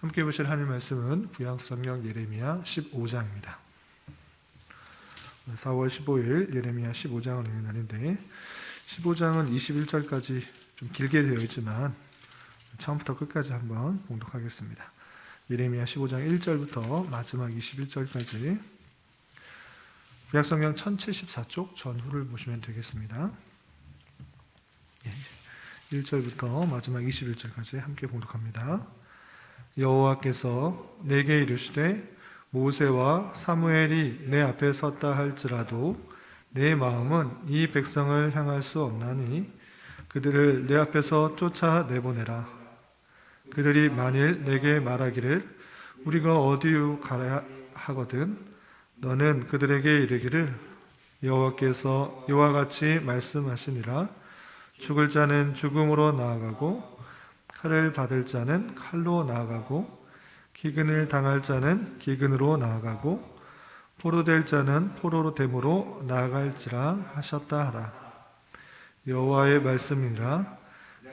함께 보실 하나님 말씀은 구약성경 예레미야 15장입니다. 4월 15일 예레미야 15장을 읽는 날인데 15장은 21절까지 좀 길게 되어 있지만 처음부터 끝까지 한번 봉독하겠습니다. 예레미야 15장 1절부터 마지막 21절까지 구약성경 1074쪽 전후를 보시면 되겠습니다. 1절부터 마지막 21절까지 함께 봉독합니다. 여호와께서 내게 이르시되 모세와 사무엘이 내 앞에 섰다 할지라도 내 마음은 이 백성을 향할 수 없나니 그들을 내 앞에서 쫓아내보내라. 그들이 만일 내게 말하기를 우리가 어디로 가야 하거든 너는 그들에게 이르기를 여호와께서 이와 같이 말씀하시니라. 죽을 자는 죽음으로 나아가고 칼을 받을 자는 칼로 나아가고 기근을 당할 자는 기근으로 나아가고 포로될 자는 포로로 됨으로 나아갈지라 하셨다 하라. 여호와의 말씀이니라.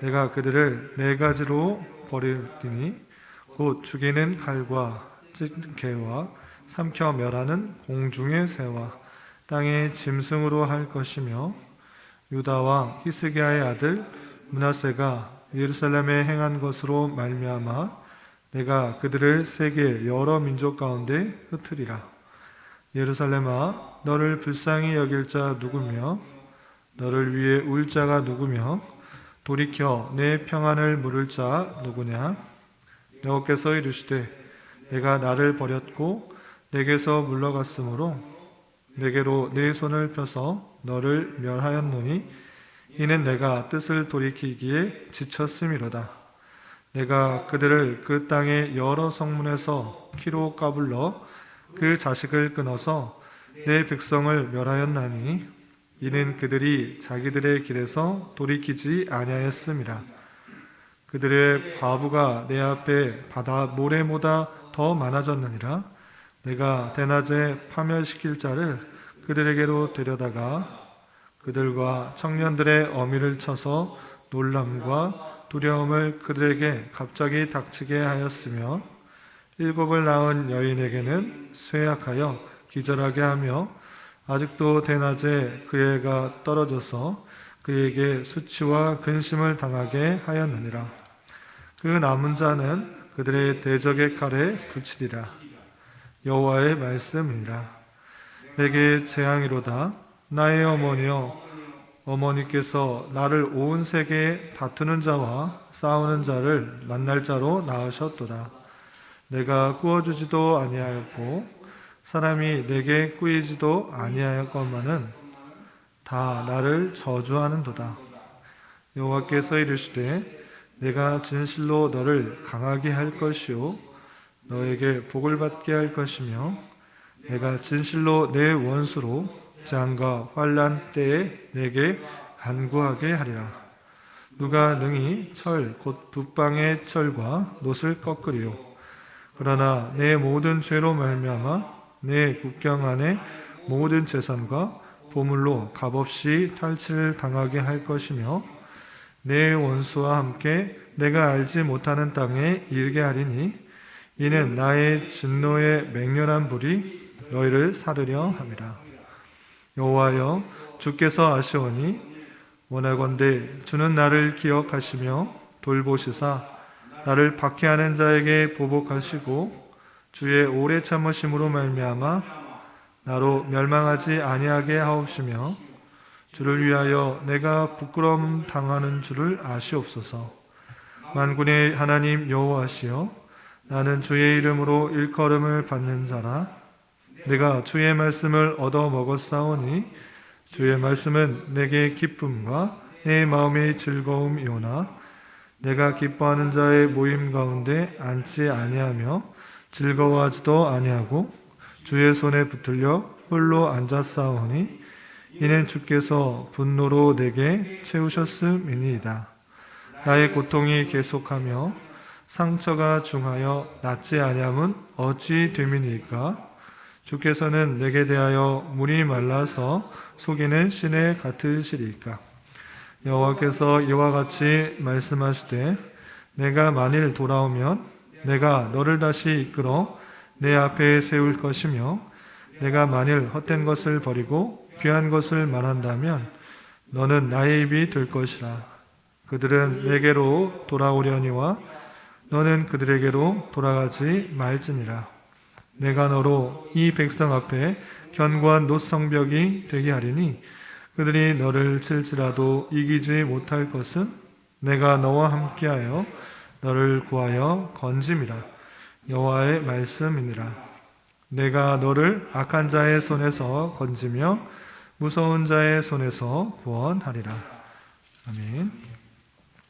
내가 그들을 네 가지로 버리리니 곧 죽이는 칼과 찢은 개와 삼켜 멸하는 공중의 새와 땅의 짐승으로 할 것이며 유다 왕 히스기야의 아들 므낫세가 예루살렘에 행한 것으로 말미암아 내가 그들을 세계 여러 민족 가운데 흩으리라. 예루살렘아 너를 불쌍히 여길 자 누구며 너를 위해 울 자가 누구며 돌이켜 내 평안을 물을 자 누구냐. 여호와께서 이르시되 내가 나를 버렸고 내게서 물러갔으므로 내게로 내 손을 펴서 너를 멸하였노니 이는 내가 뜻을 돌이키기에 지쳤음이로다. 내가 그들을 그 땅의 여러 성문에서 키로 까불러 그 자식을 끊어서 내 백성을 멸하였나니 이는 그들이 자기들의 길에서 돌이키지 아니하였음이라. 그들의 과부가 내 앞에 바다 모래보다 더 많아졌느니라. 내가 대낮에 파멸시킬 자를 그들에게로 데려다가 그들과 청년들의 어미를 쳐서 놀람과 두려움을 그들에게 갑자기 닥치게 하였으며 일곱을 낳은 여인에게는 쇠약하여 기절하게 하며 아직도 대낮에 그 애가 떨어져서 그에게 수치와 근심을 당하게 하였느니라. 그 남은 자는 그들의 대적의 칼에 붙이리라. 여호와의 말씀이니라. 내게 재앙이로다. 나의 어머니여, 어머니께서 나를 온 세계에 다투는 자와 싸우는 자를 만날 자로 낳으셨도다. 내가 꾸어주지도 아니하였고 사람이 내게 꾸이지도 아니하였건만은 다 나를 저주하는도다. 여호와께서 이르시되 내가 진실로 너를 강하게 할 것이요 너에게 복을 받게 할 것이며 내가 진실로 내 원수로 재앙과 환난 때에 내게 간구하게 하리라. 누가 능히 철 곧 북방의 철과 놋을 꺾으리요. 그러나 내 모든 죄로 말미암아 내 국경 안에 모든 재산과 보물로 값없이 탈취를 당하게 할 것이며 내 원수와 함께 내가 알지 못하는 땅에 이르게 하리니 이는 나의 진노의 맹렬한 불이 너희를 사르려 함이라. 여호와여 주께서 아시오니 원하건대 주는 나를 기억하시며 돌보시사 나를 박해하는 자에게 보복하시고 주의 오래 참으심으로 말미암아 나로 멸망하지 아니하게 하옵시며 주를 위하여 내가 부끄러움 당하는 줄을 아시옵소서. 만군의 하나님 여호와시여 나는 주의 이름으로 일컬음을 받는 자라. 내가 주의 말씀을 얻어 먹었사오니 주의 말씀은 내게 기쁨과 내 마음의 즐거움이오나 내가 기뻐하는 자의 모임 가운데 앉지 아니하며 즐거워하지도 아니하고 주의 손에 붙들려 홀로 앉았사오니 이는 주께서 분노로 내게 채우셨음이니이다. 나의 고통이 계속하며 상처가 중하여 낫지 아니함은 어찌 됨이니까. 주께서는 내게 대하여 물이 말라서 속이는 시내 같으시리까. 여호와께서 이와 같이 말씀하시되 내가 만일 돌아오면 내가 너를 다시 이끌어 내 앞에 세울 것이며 내가 만일 헛된 것을 버리고 귀한 것을 말한다면 너는 나의 입이 될 것이라. 그들은 내게로 돌아오려니와 너는 그들에게로 돌아가지 말지니라. 내가 너로 이 백성 앞에 견고한 노성벽이 되게 하리니 그들이 너를 칠지라도 이기지 못할 것은 내가 너와 함께하여 너를 구하여 건짐이라. 여호와의 말씀이니라. 내가 너를 악한 자의 손에서 건지며 무서운 자의 손에서 구원하리라. 아멘.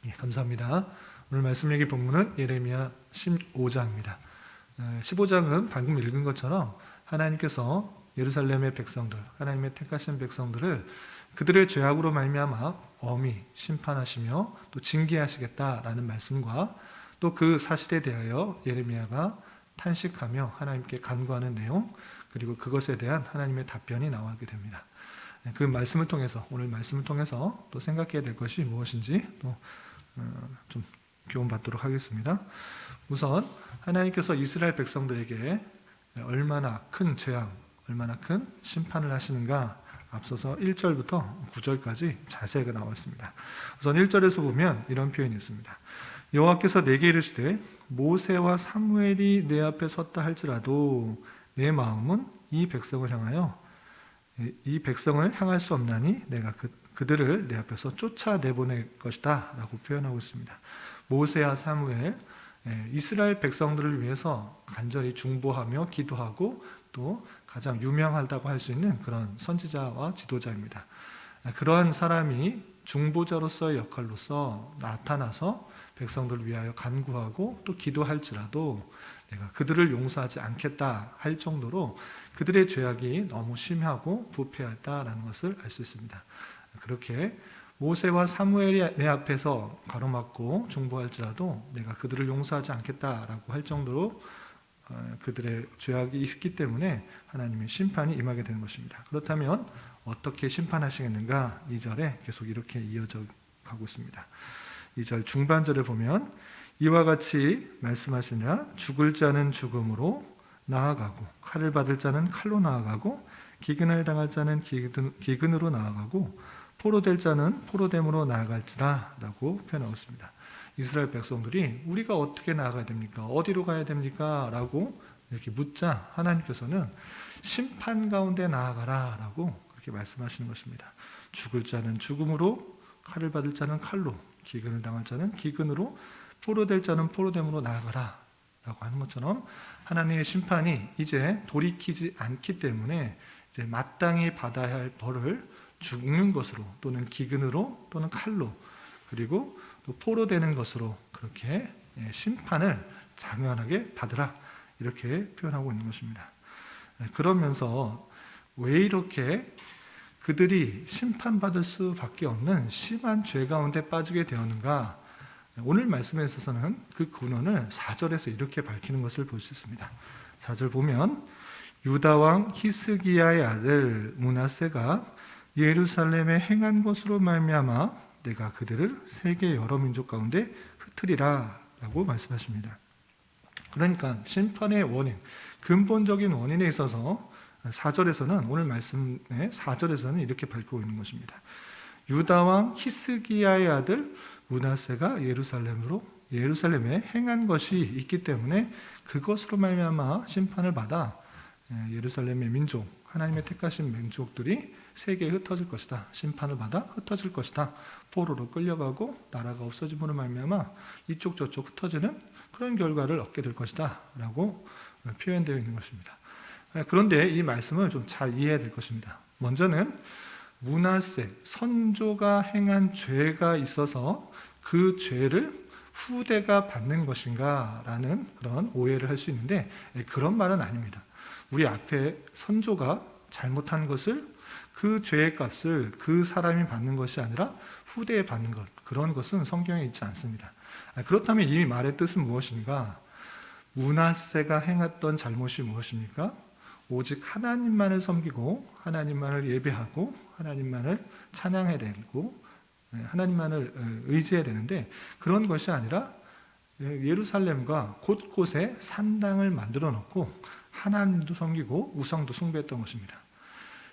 예, 감사합니다. 오늘 말씀 얘기 본문은 예레미야 15장입니다. 15장은 방금 읽은 것처럼 하나님께서 예루살렘의 백성들, 하나님의 택하신 백성들을 그들의 죄악으로 말미암아 엄히 심판하시며 또 징계하시겠다라는 말씀과 또 그 사실에 대하여 예레미야가 탄식하며 하나님께 간구하는 내용, 그리고 그것에 대한 하나님의 답변이 나오게 됩니다. 그 말씀을 통해서, 오늘 말씀을 통해서 또 생각해야 될 것이 무엇인지 또 좀 교훈받도록 하겠습니다. 우선 하나님께서 이스라엘 백성들에게 얼마나 큰 재앙, 얼마나 큰 심판을 하시는가 앞서서 1절부터 9절까지 자세하게 나와 있습니다. 우선 1절에서 보면 이런 표현이 있습니다. 여호와께서 내게 이르시되 모세와 사무엘이 내 앞에 섰다 할지라도 내 마음은 이 백성을 향할 수 없나니 내가 그들을 내 앞에서 쫓아내보낼 것이다 라고 표현하고 있습니다. 모세와 사무엘, 이스라엘 백성들을 위해서 간절히 중보하며 기도하고 또 가장 유명하다고 할 수 있는 그런 선지자와 지도자입니다. 그러한 사람이 중보자로서의 역할로서 나타나서 백성들을 위하여 간구하고 또 기도할지라도 내가 그들을 용서하지 않겠다 할 정도로 그들의 죄악이 너무 심하고 부패하다라는 것을 알 수 있습니다. 그렇게 모세와 사무엘이 내 앞에서 가로막고 중보할지라도 내가 그들을 용서하지 않겠다라고 할 정도로 그들의 죄악이 있기 때문에 하나님의 심판이 임하게 되는 것입니다. 그렇다면 어떻게 심판하시겠는가? 2절에 계속 이렇게 이어져 가고 있습니다. 2절 중반절에 보면 이와 같이 말씀하시냐 죽을 자는 죽음으로 나아가고 칼을 받을 자는 칼로 나아가고 기근을 당할 자는 기근으로 나아가고 포로될 자는 포로됨으로 나아갈지라 라고 표현하고 있습니다. 이스라엘 백성들이 우리가 어떻게 나아가야 됩니까? 어디로 가야 됩니까? 라고 이렇게 묻자 하나님께서는 심판 가운데 나아가라 라고 그렇게 말씀하시는 것입니다. 죽을 자는 죽음으로, 칼을 받을 자는 칼로, 기근을 당할 자는 기근으로, 포로될 자는 포로됨으로 나아가라 라고 하는 것처럼 하나님의 심판이 이제 돌이키지 않기 때문에 이제 마땅히 받아야 할 벌을 죽는 것으로 또는 기근으로 또는 칼로 그리고 또 포로되는 것으로 그렇게 심판을 당연하게 받으라 이렇게 표현하고 있는 것입니다. 그러면서 왜 이렇게 그들이 심판받을 수밖에 없는 심한 죄 가운데 빠지게 되었는가? 오늘 말씀에 있어서는 그 근원을 4절에서 이렇게 밝히는 것을 볼 수 있습니다. 4절 보면 유다 왕 히스기야의 아들 므낫세가 예루살렘에 행한 것으로 말미암아 내가 그들을 세계 여러 민족 가운데 흩으리라 라고 말씀하십니다. 그러니까 심판의 원인, 근본적인 원인에 있어서 4절에서는 오늘 말씀의 4절에서는 이렇게 밝히고 있는 것입니다. 유다 왕 히스기야의 아들 므낫세가 예루살렘에 행한 것이 있기 때문에 그것으로 말미암아 심판을 받아 예루살렘의 민족, 하나님의 택하신 민족들이 세계에 흩어질 것이다. 심판을 받아 흩어질 것이다. 포로로 끌려가고 나라가 없어짐으로 말미암아 이쪽 저쪽 흩어지는 그런 결과를 얻게 될 것이다 라고 표현되어 있는 것입니다. 그런데 이 말씀을 좀 잘 이해해야 될 것입니다. 먼저는 므낫세, 선조가 행한 죄가 있어서 그 죄를 후대가 받는 것인가 라는 그런 오해를 할 수 있는데 그런 말은 아닙니다. 우리 앞에 선조가 잘못한 것을 그 죄의 값을 그 사람이 받는 것이 아니라 후대에 받는 것, 그런 것은 성경에 있지 않습니다. 그렇다면 이 말의 뜻은 무엇인가? 므낫세가 행했던 잘못이 무엇입니까? 오직 하나님만을 섬기고 하나님만을 예배하고 하나님만을 찬양해야 되고 하나님만을 의지해야 되는데 그런 것이 아니라 예루살렘과 곳곳에 산당을 만들어 놓고 하나님도 섬기고 우상도 숭배했던 것입니다.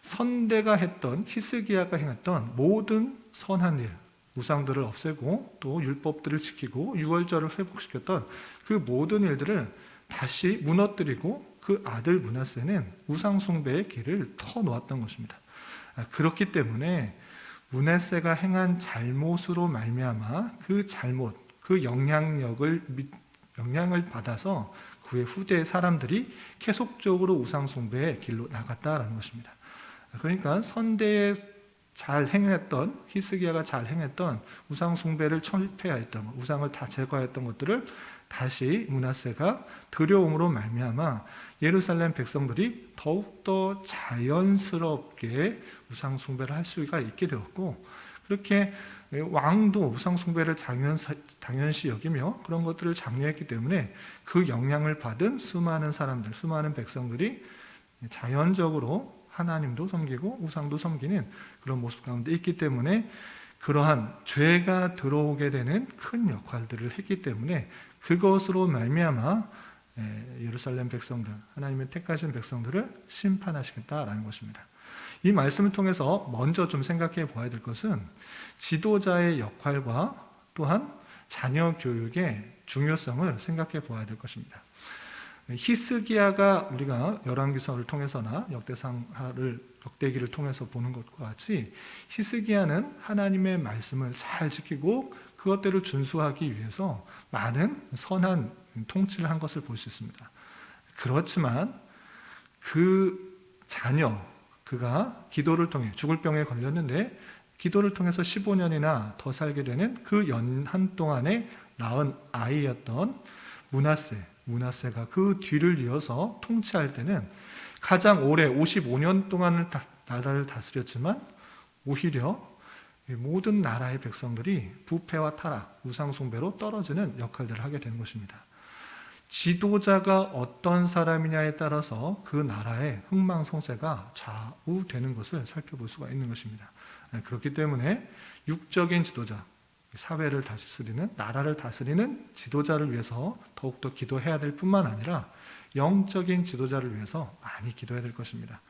선대가 했던, 히스기야가 행했던 모든 선한 일, 우상들을 없애고 또 율법들을 지키고 유월절을 회복시켰던 그 모든 일들을 다시 무너뜨리고 그 아들 므낫세는 우상 숭배의 길을 터놓았던 것입니다. 그렇기 때문에 므낫세가 행한 잘못으로 말미암아 그 잘못, 그 영향을 받아서 그의 후대 사람들이 계속적으로 우상 숭배의 길로 나갔다라는 것입니다. 그러니까 선대에 잘 행했던, 히스기야가 잘 행했던 우상 숭배를 철폐하였던 것, 우상을 다 제거했던 것들을 다시 므낫세가 들여옴으로 말미암아 예루살렘 백성들이 더욱더 자연스럽게 우상 숭배를 할 수가 있게 되었고, 그렇게 왕도 우상 숭배를 당연시 여기며 그런 것들을 장려했기 때문에 그 영향을 받은 수많은 사람들, 수많은 백성들이 자연적으로 하나님도 섬기고 우상도 섬기는 그런 모습 가운데 있기 때문에 그러한 죄가 들어오게 되는 큰 역할들을 했기 때문에 그것으로 말미암아 예루살렘 백성들, 하나님의 택하신 백성들을 심판하시겠다라는 것입니다. 이 말씀을 통해서 먼저 좀 생각해 보아야 될 것은 지도자의 역할과 또한 자녀 교육의 중요성을 생각해 보아야 될 것입니다. 히스기야가 우리가 열왕기서를 통해서나 역대기를 통해서 보는 것과 같이 히스기야는 하나님의 말씀을 잘 지키고 그것대로 준수하기 위해서 많은 선한 통치를 한 것을 볼 수 있습니다. 그렇지만 그 자녀, 그가 기도를 통해 죽을 병에 걸렸는데 기도를 통해서 15년이나 더 살게 되는 그 연한 동안에 낳은 아이였던 므낫세가 그 뒤를 이어서 통치할 때는 가장 오래 55년 동안을 나라를 다스렸지만 오히려 모든 나라의 백성들이 부패와 타락, 우상숭배로 떨어지는 역할들을 하게 되는 것입니다. 지도자가 어떤 사람이냐에 따라서 그 나라의 흥망성쇠가 좌우되는 것을 살펴볼 수가 있는 것입니다. 그렇기 때문에 육적인 지도자, 사회를 다스리는, 나라를 다스리는 지도자를 위해서 더욱더 기도해야 될 뿐만 아니라 영적인 지도자를 위해서 많이 기도해야 될 것입니다.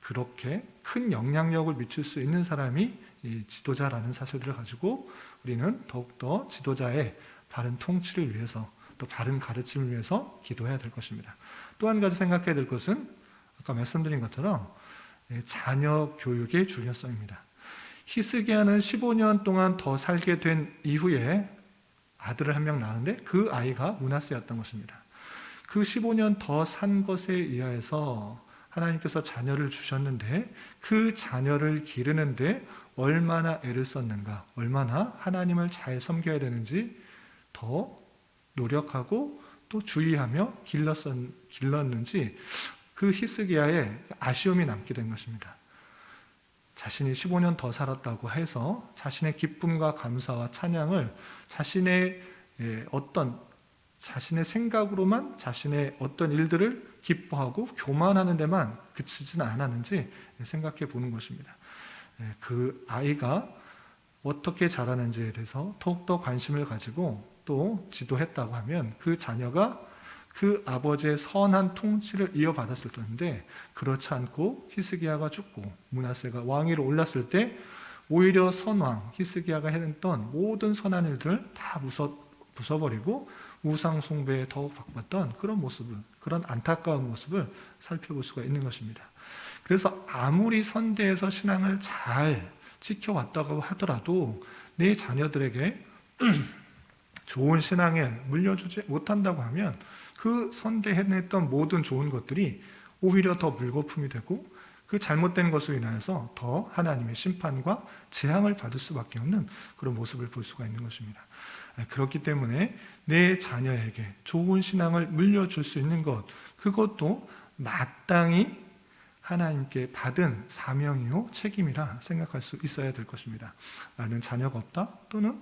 그렇게 큰 영향력을 미칠 수 있는 사람이 이 지도자라는 사실들을 가지고 우리는 더욱더 지도자의 바른 통치를 위해서 또 바른 가르침을 위해서 기도해야 될 것입니다. 또 한 가지 생각해야 될 것은 아까 말씀드린 것처럼 자녀 교육의 중요성입니다. 히스기야는 15년 동안 더 살게 된 이후에 아들을 한 명 낳았는데 그 아이가 므낫세였던 것입니다. 그 15년 더 산 것에 의해서 하나님께서 자녀를 주셨는데 그 자녀를 기르는데 얼마나 애를 썼는가, 얼마나 하나님을 잘 섬겨야 되는지 더 노력하고 또 주의하며 길렀는지 그 히스기야의 아쉬움이 남게 된 것입니다. 자신이 15년 더 살았다고 해서 자신의 기쁨과 감사와 찬양을 자신의 생각으로만 자신의 어떤 일들을 기뻐하고 교만하는 데만 그치지는 않았는지 생각해 보는 것입니다. 그 아이가 어떻게 자라는지에 대해서 더욱더 관심을 가지고 또 지도했다고 하면 그 자녀가 그 아버지의 선한 통치를 이어받았을 텐데 그렇지 않고 히스기야가 죽고 므낫세가 왕위로 올랐을 때 오히려 선왕 히스기야가 해냈던 모든 선한 일들을 다 부숴버리고 우상 숭배에 더욱 바빴던 그런 모습을, 그런 안타까운 모습을 살펴볼 수가 있는 것입니다. 그래서 아무리 선대에서 신앙을 잘 지켜왔다고 하더라도 내 자녀들에게 좋은 신앙에 물려주지 못한다고 하면 그 선대해냈던 모든 좋은 것들이 오히려 더 물거품이 되고 그 잘못된 것으로 인하여서 더 하나님의 심판과 재앙을 받을 수밖에 없는 그런 모습을 볼 수가 있는 것입니다. 그렇기 때문에 내 자녀에게 좋은 신앙을 물려줄 수 있는 것, 그것도 마땅히 하나님께 받은 사명이요 책임이라 생각할 수 있어야 될 것입니다. 나는 자녀가 없다, 또는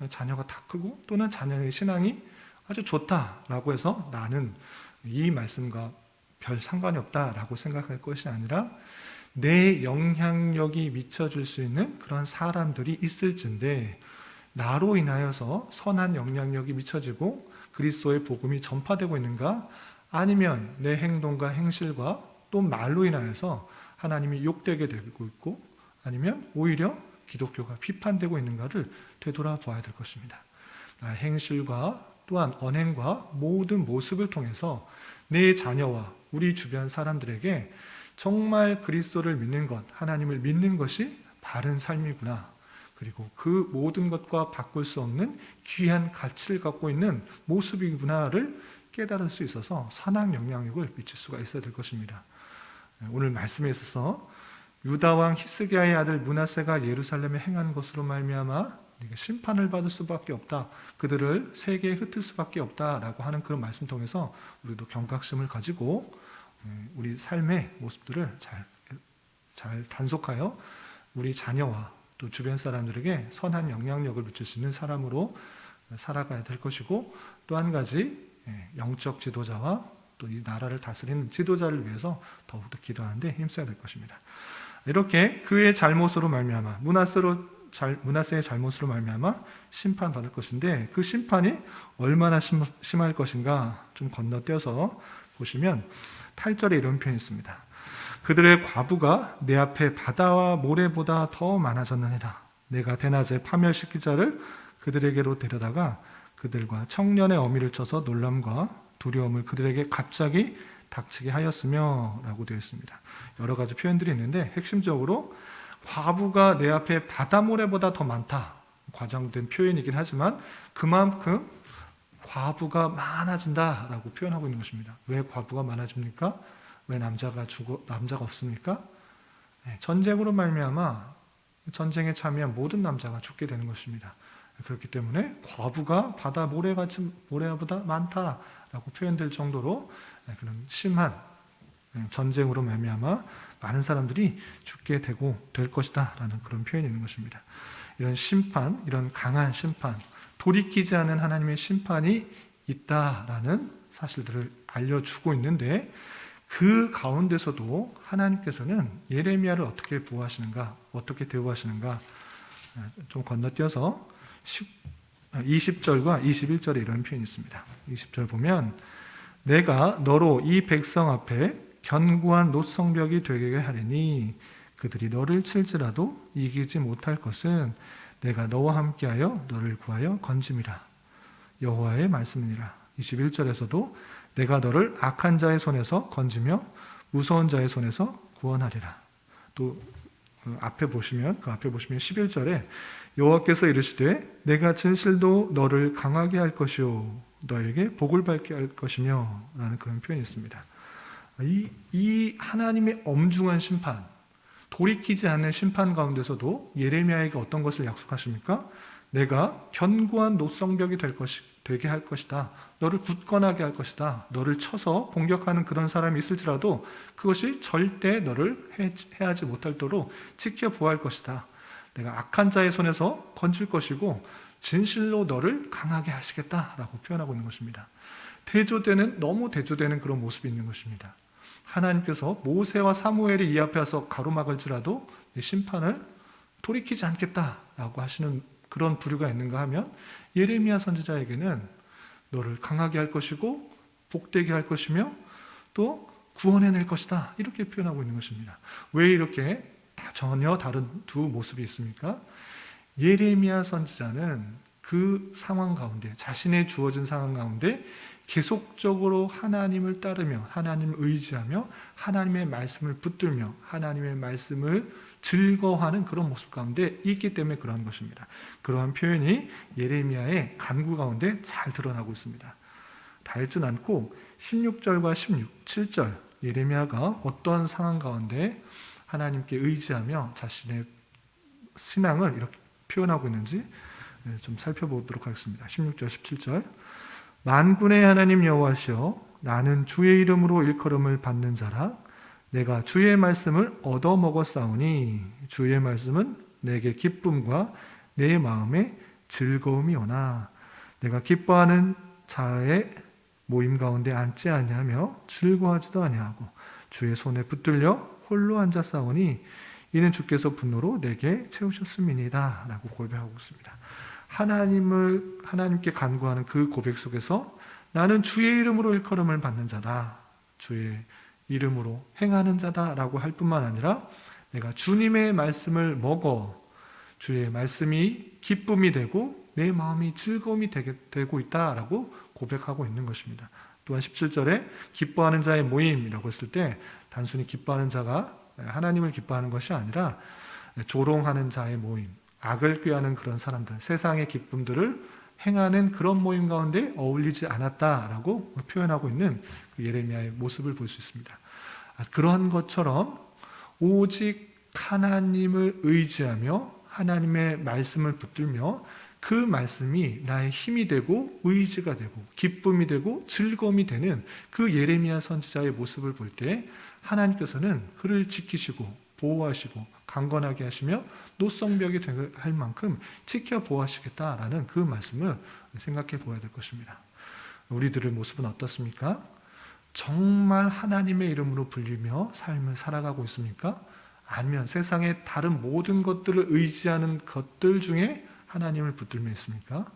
자녀가 다 크고, 또는 자녀의 신앙이 아주 좋다라고 해서 나는 이 말씀과 별 상관이 없다라고 생각할 것이 아니라 내 영향력이 미쳐줄 수 있는 그런 사람들이 있을진데 나로 인하여서 선한 영향력이 미쳐지고 그리스도의 복음이 전파되고 있는가? 아니면 내 행동과 행실과 또 말로 인하여서 하나님이 욕되게 되고 있고 아니면 오히려 기독교가 비판되고 있는가를 되돌아봐야 될 것입니다. 행실과 또한 언행과 모든 모습을 통해서 내 자녀와 우리 주변 사람들에게 정말 그리스도를 믿는 것, 하나님을 믿는 것이 바른 삶이구나. 그리고 그 모든 것과 바꿀 수 없는 귀한 가치를 갖고 있는 모습이구나를 깨달을 수 있어서 선한 영향력을 미칠 수가 있어야 될 것입니다. 오늘 말씀에 있어서 유다왕 히스기야의 아들 므낫세가 예루살렘에 행한 것으로 말미암아 심판을 받을 수밖에 없다. 그들을 세계에 흩을 수밖에 없다라고 하는 그런 말씀 통해서 우리도 경각심을 가지고 우리 삶의 모습들을 잘 단속하여 우리 자녀와 또 주변 사람들에게 선한 영향력을 미칠 수 있는 사람으로 살아가야 될 것이고 또 한 가지 영적 지도자와 또 이 나라를 다스리는 지도자를 위해서 더욱더 기도하는데 힘써야 될 것입니다. 이렇게 그의 잘못으로 말미암아 므낫세의 잘못으로 말미암아 심판받을 것인데 그 심판이 얼마나 심할 것인가 좀 건너뛰어서 보시면 8절에 이런 표현이 있습니다. 그들의 과부가 내 앞에 바다와 모래보다 더 많아졌느니라. 내가 대낮에 파멸시킬 자를 그들에게로 데려다가 그들과 청년의 어미를 쳐서 놀람과 두려움을 그들에게 갑자기 닥치게 하였으며 라고 되어 있습니다. 여러 가지 표현들이 있는데 핵심적으로 과부가 내 앞에 바다 모래보다 더 많다. 과장된 표현이긴 하지만 그만큼 과부가 많아진다라고 표현하고 있는 것입니다. 왜 과부가 많아집니까? 왜 남자가 없습니까? 전쟁으로 말미암아 전쟁에 참여한 모든 남자가 죽게 되는 것입니다. 그렇기 때문에 과부가 바다 모래보다 많다라고 표현될 정도로 그런 심한 전쟁으로 말미암아 많은 사람들이 죽게 될 것이다라는 그런 표현이 있는 것입니다. 이런 심판, 이런 강한 심판, 돌이키지 않은 하나님의 심판이 있다라는 사실들을 알려주고 있는데 그 가운데서도 하나님께서는 예레미야를 어떻게 보호하시는가, 어떻게 대우하시는가 좀 건너뛰어서 20절과 21절에 이런 표현이 있습니다. 20절 보면 내가 너로 이 백성 앞에 견고한 노성벽이 되게 하리니 그들이 너를 칠지라도 이기지 못할 것은 내가 너와 함께하여 너를 구하여 건짐이라. 여호와의 말씀이니라. 21절에서도 내가 너를 악한 자의 손에서 건지며 무서운 자의 손에서 구원하리라. 또 그 앞에 보시면 11절에 여호와께서 이르시되 내가 진실도 너를 강하게 할 것이요 너에게 복을 받게 할 것이며 라는 그런 표현이 있습니다. 이 하나님의 엄중한 심판, 돌이키지 않는 심판 가운데서도 예레미야에게 어떤 것을 약속하십니까? 내가 견고한 노성벽이 되게 할 것이다. 너를 굳건하게 할 것이다. 너를 쳐서 공격하는 그런 사람이 있을지라도 그것이 절대 너를 해하지 못할도록 지켜보호할 것이다. 내가 악한 자의 손에서 건질 것이고 진실로 너를 강하게 하시겠다라고 표현하고 있는 것입니다. 너무 대조되는 그런 모습이 있는 것입니다. 하나님께서 모세와 사무엘이 이 앞에 와서 가로막을지라도 내 심판을 돌이키지 않겠다라고 하시는 그런 부류가 있는가 하면 예레미야 선지자에게는 너를 강하게 할 것이고 복되게 할 것이며 또 구원해낼 것이다 이렇게 표현하고 있는 것입니다. 왜 이렇게 전혀 다른 두 모습이 있습니까? 예레미야 선지자는 그 상황 가운데 자신의 주어진 상황 가운데 계속적으로 하나님을 따르며 하나님을 의지하며 하나님의 말씀을 붙들며 하나님의 말씀을 즐거워하는 그런 모습 가운데 있기 때문에 그러한 것입니다. 그러한 표현이 예레미야의 간구 가운데 잘 드러나고 있습니다. 다 읽진 않고 16절과 17절 예레미야가 어떤 상황 가운데 하나님께 의지하며 자신의 신앙을 이렇게 표현하고 있는지 좀 살펴보도록 하겠습니다. 16절, 17절 만군의 하나님 여호와시여 나는 주의 이름으로 일컬음을 받는 자라 내가 주의 말씀을 얻어먹었사오니 주의 말씀은 내게 기쁨과 내 마음에 즐거움이오나 내가 기뻐하는 자의 모임 가운데 앉지 아니하며 즐거워하지도 아니하고 주의 손에 붙들려 홀로 앉았사오니 이는 주께서 분노로 내게 채우셨음이니이다 라고 고백하고 있습니다. 하나님께 간구하는 그 고백 속에서 나는 주의 이름으로 일컬음을 받는 자다, 주의 이름으로 행하는 자다라고 할 뿐만 아니라 내가 주님의 말씀을 먹어 주의 말씀이 기쁨이 되고 내 마음이 즐거움이 되고 있다라고 고백하고 있는 것입니다. 또한 17절에 기뻐하는 자의 모임이라고 했을 때 단순히 기뻐하는 자가 하나님을 기뻐하는 것이 아니라 조롱하는 자의 모임, 악을 꾀하는 그런 사람들, 세상의 기쁨들을 행하는 그런 모임 가운데 어울리지 않았다라고 표현하고 있는 그 예레미야의 모습을 볼 수 있습니다. 그러한 것처럼 오직 하나님을 의지하며 하나님의 말씀을 붙들며 그 말씀이 나의 힘이 되고 의지가 되고 기쁨이 되고 즐거움이 되는 그 예레미야 선지자의 모습을 볼 때 하나님께서는 그를 지키시고 보호하시고 강건하게 하시며 노성벽이 할 만큼 지켜보호하시겠다라는 그 말씀을 생각해 보아야 될 것입니다. 우리들의 모습은 어떻습니까? 정말 하나님의 이름으로 불리며 삶을 살아가고 있습니까? 아니면 세상의 다른 모든 것들을 의지하는 것들 중에 하나님을 붙들며 있습니까?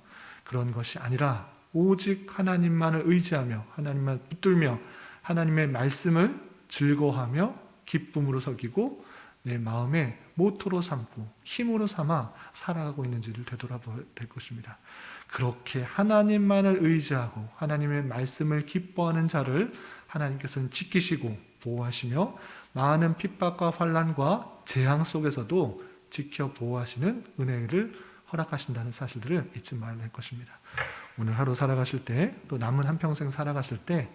그런 것이 아니라 오직 하나님만을 의지하며 하나님만 붙들며 하나님의 말씀을 즐거워하며 기쁨으로 섬기고 내 마음의 모토로 삼고 힘으로 삼아 살아가고 있는지를 되돌아봐야 될 것입니다. 그렇게 하나님만을 의지하고 하나님의 말씀을 기뻐하는 자를 하나님께서는 지키시고 보호하시며 많은 핍박과 환난과 재앙 속에서도 지켜 보호하시는 은혜를 허락하신다는 사실들을 잊지 말아야 할 것입니다. 오늘 하루 살아가실 때, 또 남은 한평생 살아가실 때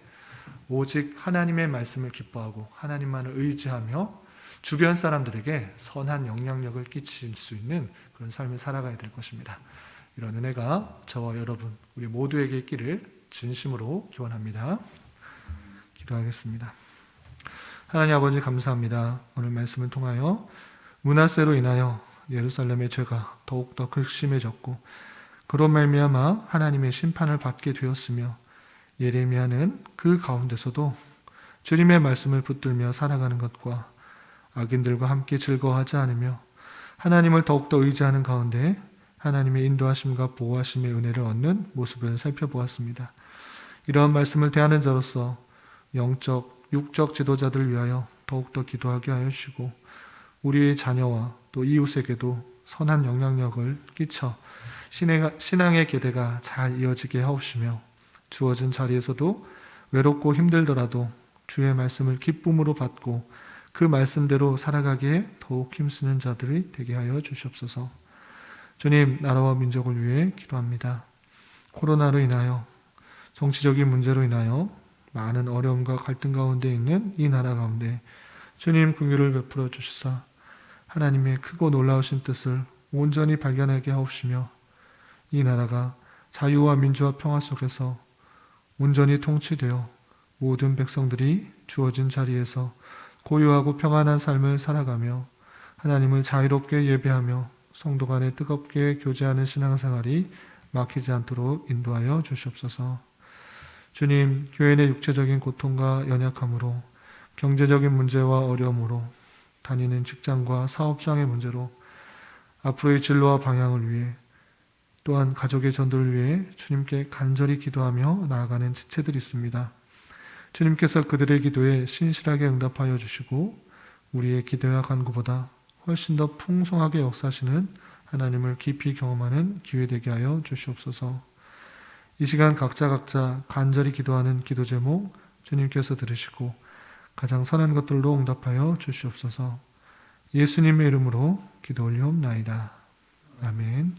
오직 하나님의 말씀을 기뻐하고 하나님만을 의지하며 주변 사람들에게 선한 영향력을 끼칠 수 있는 그런 삶을 살아가야 될 것입니다. 이런 은혜가 저와 여러분 우리 모두에게 있기를 진심으로 기원합니다. 기도하겠습니다. 하나님 아버지 감사합니다. 오늘 말씀을 통하여 므낫세로 인하여 예루살렘의 죄가 더욱더 극심해졌고 그로 말미암아 하나님의 심판을 받게 되었으며 예레미야는 그 가운데서도 주님의 말씀을 붙들며 살아가는 것과 악인들과 함께 즐거워하지 않으며 하나님을 더욱더 의지하는 가운데 하나님의 인도하심과 보호하심의 은혜를 얻는 모습을 살펴보았습니다. 이러한 말씀을 대하는 자로서 영적, 육적 지도자들을 위하여 더욱더 기도하게 하여 주시고 우리의 자녀와 또 이웃에게도 선한 영향력을 끼쳐 신앙의 계대가 잘 이어지게 하옵시며 주어진 자리에서도 외롭고 힘들더라도 주의 말씀을 기쁨으로 받고 그 말씀대로 살아가기에 더욱 힘쓰는 자들이 되게 하여 주시옵소서. 주님, 나라와 민족을 위해 기도합니다. 코로나로 인하여 정치적인 문제로 인하여 많은 어려움과 갈등 가운데 있는 이 나라 가운데 주님 긍휼을 베풀어 주시사 하나님의 크고 놀라우신 뜻을 온전히 발견하게 하옵시며 이 나라가 자유와 민주와 평화 속에서 온전히 통치되어 모든 백성들이 주어진 자리에서 고요하고 평안한 삶을 살아가며 하나님을 자유롭게 예배하며 성도 간에 뜨겁게 교제하는 신앙생활이 막히지 않도록 인도하여 주시옵소서. 주님, 교회 내 육체적인 고통과 연약함으로 경제적인 문제와 어려움으로 다니는 직장과 사업상의 문제로 앞으로의 진로와 방향을 위해 또한 가족의 전도를 위해 주님께 간절히 기도하며 나아가는 지체들이 있습니다. 주님께서 그들의 기도에 신실하게 응답하여 주시고 우리의 기대와 간구보다 훨씬 더 풍성하게 역사하시는 하나님을 깊이 경험하는 기회 되게 하여 주시옵소서. 이 시간 각자 간절히 기도하는 기도 제목 주님께서 들으시고 가장 선한 것들로 응답하여 주시옵소서. 예수님의 이름으로 기도 올리옵나이다. 아멘.